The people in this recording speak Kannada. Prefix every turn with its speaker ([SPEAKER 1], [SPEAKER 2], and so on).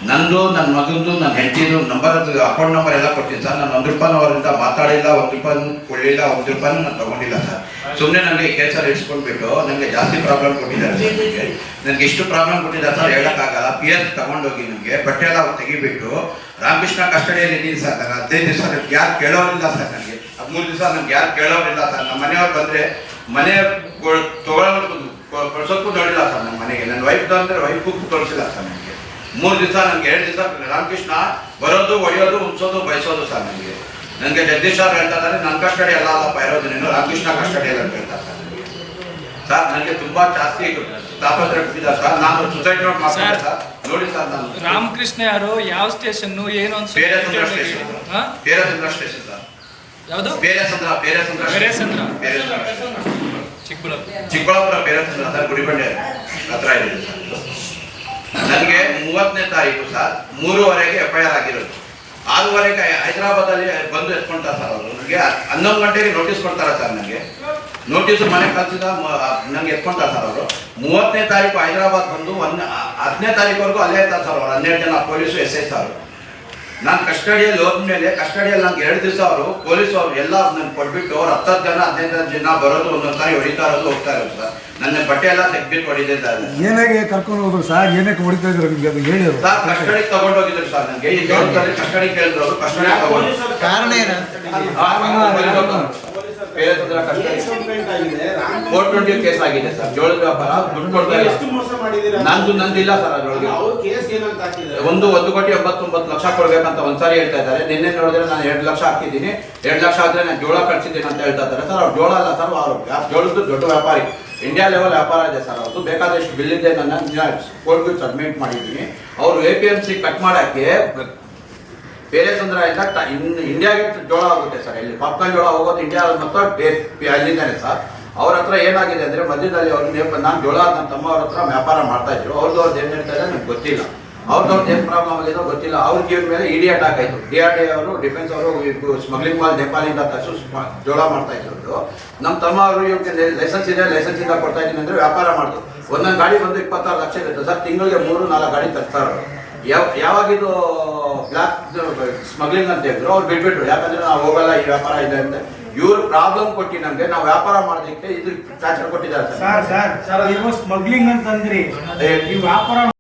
[SPEAKER 1] ನಂದು ನನ್ನ ಮಗಂದು ನನ್ನ ಹೆಂಡತಿದು ನಂಬರ್ ಅಕೌಂಟ್ ನಂಬರ್ ಎಲ್ಲ ಕೊಡ್ತೀನಿ ಸರ್. ನಾನು ₹1 ಅವರಿಂದ ಮಾತಾಡಿಲ್ಲ, ₹1 ಕೊಡಲಿಲ್ಲ, ₹1 ನಾನು ತಗೊಂಡಿಲ್ಲ ಸರ್. ಸುಮ್ಮನೆ ನನಗೆ ಕೇಸಲ್ಲಿ ಇಡ್ಸ್ಕೊಂಡ್ಬಿಟ್ಟು ನನಗೆ ಜಾಸ್ತಿ ಪ್ರಾಬ್ಲಮ್ ಕೊಟ್ಟಿದ್ದಾರೆ ಸರ್. ನನಗೆ ಎಷ್ಟು ಪ್ರಾಬ್ಲಮ್ ಕೊಟ್ಟಿದ್ದಾರೆ ಸರ್ ಹೇಳೋಕ್ಕಾಗಲ್ಲ. PS ತಗೊಂಡೋಗಿ ನನಗೆ ಬಟ್ಟೆ ಎಲ್ಲ ತೆಗಿಬಿಟ್ಟು ರಾಮಕೃಷ್ಣ ಕಸ್ಟಡಿಯಲ್ಲಿ ಇದ್ದೀನಿ ಸರ್. ನಾನು 15 ದಿವಸ ಯಾರು ಕೇಳೋರಿಲ್ಲ ಸರ್. ನನಗೆ 13 ದಿವಸ ನನಗೆ ಯಾರು ಕೇಳೋರಿಲ್ಲ ಸರ್. ನಮ್ಮ ಮನೆಯವ್ರು ಬಂದರೆ ಮನೆ ಕಳ್ಸೋಕ್ಕೂ ನೋಡಿಲ್ಲ ಸರ್. ನಮ್ಮ ಮನೆಗೆ ನನ್ನ ವೈಫ್ ಅಂದರೆ ವೈಫು ತೋರಿಸಿಲ್ಲ ಸರ್. ನನಗೆ 3 ದಿವಸ ನನಗೆ 2 ದಿವಸ ರಾಮಕೃಷ್ಣ ಬರೋದು, ಹೊಡೆಯೋದು, ಉಂಚೋದು, ಬಯಸೋದು ಸರ್. ನನಗೆ ಜಗದೀಶ್ ಅವ್ರು ಹೇಳ್ತಾ ಇದ್ದಾರೆ ನನ್ನ ಕಸ್ಟಡಿ ಎಲ್ಲ ಅಲ್ಲಪ್ಪ ಇರೋದು, ನೀನು ರಾಮಕೃಷ್ಣ ಕಸ್ಟಡಿಯಲ್ಲಿ ಅಂತ ಹೇಳ್ತಾರೆ ಸರ್. ಸರ್ ನನಗೆ ತುಂಬಾ ಜಾಸ್ತಿ ತಾಪತ್ರೆ ಕೊಟ್ಟಿದ್ದಾರೆ ಸರ್. ನಾನು ಸುಸೈಡ್ ನೋಟ್ ಮಾಡ್ತಾರೆ ಸರ್. ನೋಡಿ ಸರ್, ನಾನು
[SPEAKER 2] ರಾಮಕೃಷ್ಣ ಯಾರು, ಯಾವ ಸ್ಟೇಷನ್, ಏನು ಅಂತ
[SPEAKER 1] ಬೇರೆಸಂದ್ರ ಸ್ಟೇಷನ್ ಸರ್.
[SPEAKER 2] ಯಾವುದು?
[SPEAKER 1] ಬೇರೆಸಂದ್ರ ಚಿಕ್ಕಬಳ್ಳಾಪುರ ಬೇರೆಸಂದ್ರ ಸರ್, ಗುಡಿಬಂಡೆ ಹತ್ರ ಇದೆ ಸರ್. ನನಗೆ 30ನೇ ತಾರೀಕು ಸರ್ 3:30ಗೆ FIR ಆಗಿರೋದು. 6:30ಗೆ ಹೈದರಾಬಾದಲ್ಲಿ ಬಂದು ಎತ್ಕೊಳ್ತಾರೆ ಸರ್ ಅವರು. ನನಗೆ 11 ಗಂಟೆಗೆ ನೋಟಿಸ್ ಕೊಡ್ತಾರೆ ಸರ್. ನನಗೆ ನೋಟಿಸ್ ಮನೆ ಕಳಿಸಿದ ನನಗೆ ಎತ್ಕೊಳ್ತಾರೆ ಸರ್ ಅವರು. 30ನೇ ತಾರೀಕು ಹೈದರಾಬಾದ್ ಬಂದು 10ನೇ ತಾರೀಕುವರೆಗೂ ಅಲ್ಲೇ ಇರ್ತಾರೆ ಸರ್ ಅವರು. 12 ಜನ ಪೊಲೀಸು SI ಸರ್. ನಾನು ಕಸ್ಟಡಿಯಲ್ಲಿ ಹೋದ್ಮೇಲೆ ಕಸ್ಟಡಿಯಲ್ಲಿ ನಂಗೆ 2 ದಿವಸ ಅವರು ಪೊಲೀಸ್ ಅವರು ಎಲ್ಲ ನನ್ಗೆ ಕೊಟ್ಬಿಟ್ಟು ಅವ್ರು 10 ಜನ 15 ಜನ ಬರೋದು, ಒಂದೊಂದು ಸಾರಿ ಹೊಡಿತಾ ಇರೋದು, ಹೋಗ್ತಾ ಇರೋದು ಸರ್. ನನ್ನ ಬಟ್ಟೆ ಎಲ್ಲ ತೆಗ್ಬಿಟ್ಟು ಹೊಡಿದಿದ್ದಾರೆ.
[SPEAKER 3] ಏನಾಗೆ ಕರ್ಕೊಂಡು ಹೋದ್ರು ಸರ್? ಏನಕ್ಕೆ ಹೊಡಿತಾ ಇದ್ರು ನಿಮಗೆ ಅದು ಹೇಳಿ
[SPEAKER 1] ಸರ್? ಕಸ್ಟಡಿಗೆ ತಗೊಂಡೋಗಿದ್ರು ಸರ್. ನನಗೆ ಈ ಜೋಳದಲ್ಲಿ ಕಸ್ಟಡಿ ಕೇಳಿದ್ರು ಅವರು. ಕಸ್ಟಡಿ
[SPEAKER 3] ಕಾರಣ ಏನು?
[SPEAKER 1] 420 ಕೇಸ್ ಆಗಿದೆ ಸರ್. ಜೋಳದ ವ್ಯಾಪಾರ ದುಡ್ಡು ಕೊಡ್ತಾ ನಂದಿಲ್ಲ ಸರ್. ಅದ್ರೊಳಗೆ 1,99,00,000 ಕೊಡ್ಬೇಕಂತ ಒಂದ್ಸಾರಿ ಹೇಳ್ತಾ ಇದ್ದಾರೆ. ನಿನ್ನೆ ನೋಡಿದ್ರೆ ನಾನು 2 ಲಕ್ಷ ಹಾಕಿದ್ದೀನಿ. 2 ಲಕ್ಷ ಆದ್ರೆ ನಾನು ಜೋಳ ಕಳ್ಸಿದ್ದೀನಿ ಅಂತ ಹೇಳ್ತಾ ಇದ್ದಾರೆ ಸರ್. ಅವ್ರು ಜೋಳ ಅಲ್ಲ ಸರ್, ಅವರು ಜೋಳದ್ದು ದೊಡ್ಡ ವ್ಯಾಪಾರಿ, ಇಂಡಿಯಾ ಲೆವೆಲ್ ವ್ಯಾಪಾರ ಇದೆ ಸರ್. ಅವ್ರದ್ದು ಬೇಕಾದಷ್ಟು ಬಿಲ್ ಇದೆ. ನನ್ನ ಕೋರ್ಟ್ಗೆ ಸಬ್ಮಿಟ್ ಮಾಡಿದ್ದೀನಿ. ಅವರು APMC ಕಟ್ ಮಾಡೋಕ್ಕೆ ಬೇರೆಸಂದ್ರ ಇಂಡಿಯಾಗೆ ಜೋಳ ಹೋಗುತ್ತೆ ಸರ್. ಇಲ್ಲಿ ಪಾಪ್ಕಾರ್ನ್ ಜೋಳ ಹೋಗೋದು ಇಂಡಿಯಾ ಮತ್ತು ಅಲ್ಲಿಂದಾನೆ ಸರ್. ಅವ್ರ ಹತ್ರ ಏನಾಗಿದೆ ಅಂದರೆ ಮಧ್ಯದಲ್ಲಿ ಅವ್ರು ನಾನು ಜೋಳ ನನ್ನ ತಮ್ಮ ಅವ್ರ ಹತ್ರ ವ್ಯಾಪಾರ ಮಾಡ್ತಾ ಇದ್ರು. ಅವ್ರದ್ದು ಏನು ಹೇಳ್ತಾ ಇದ್ದಾರೆ ನನಗೆ ಗೊತ್ತಿಲ್ಲ. ಅವ್ರದ್ದು ಏನು ಪ್ರಾಬ್ಲಮ್ ಆಗಿದೋ ಗೊತ್ತಿಲ್ಲ. ಅವ್ರ ಜೀವನ ಮೇಲೆ ED ಅಟ್ಯಾಕ್ ಆಯಿತು. DRDA ಅವರು, ಡಿಫೆನ್ಸ್ ಅವರು ಸ್ಮಗ್ಲಿಂಗ್ ಮಾಲ್ ನೇಪಾಳಿಂದ ತರಿಸು ಜೋಳ ಮಾಡ್ತಾ ಇದ್ರು. ನಮ್ಮ ತಮ್ಮ ಅವರು ಇವ್ರಿಗೆ ಲೈಸೆನ್ಸ್ ಇದೆ, ಲೈಸೆನ್ಸಿಂದ ಕೊಡ್ತಾ ಇದ್ದೀನಿ ಅಂದರೆ ವ್ಯಾಪಾರ ಮಾಡಿದ್ರು. ಒಂದೊಂದು ಗಾಡಿ ಬಂದು 26 ಲಕ್ಷ ಇರುತ್ತೆ ಸರ್. ತಿಂಗಳಿಗೆ 3-4 ಗಾಡಿ ತರ್ತಾರೆ. ಯಾವಾಗಿದು ಬ್ಲ್ಯಾಕ್ ಸ್ಮಗ್ಲಿಂಗ್ ಅಂತ ಹೇಳಿದ್ರು ಅವ್ರು ಬಿಟ್ಬಿಟ್ರು. ಯಾಕಂದ್ರೆ ನಾವು ಹೋಗಲ್ಲ, ಈ ವ್ಯಾಪಾರ ಇದೆ ಅಂತ. ಇವ್ರು ಪ್ರಾಬ್ಲಮ್ ಕೊಟ್ಟು ನಮಗೆ ನಾವು ವ್ಯಾಪಾರ ಮಾಡೋದಕ್ಕೆ ಇದು ಚಾರ್ಜರ್ ಕೊಟ್ಟಿದ್ದಾರೆ
[SPEAKER 3] ಸರ್. ಸ್ಮಗ್ಲಿಂಗ್ ಅಂತಂದ್ರಿ, ಈ ವ್ಯಾಪಾರ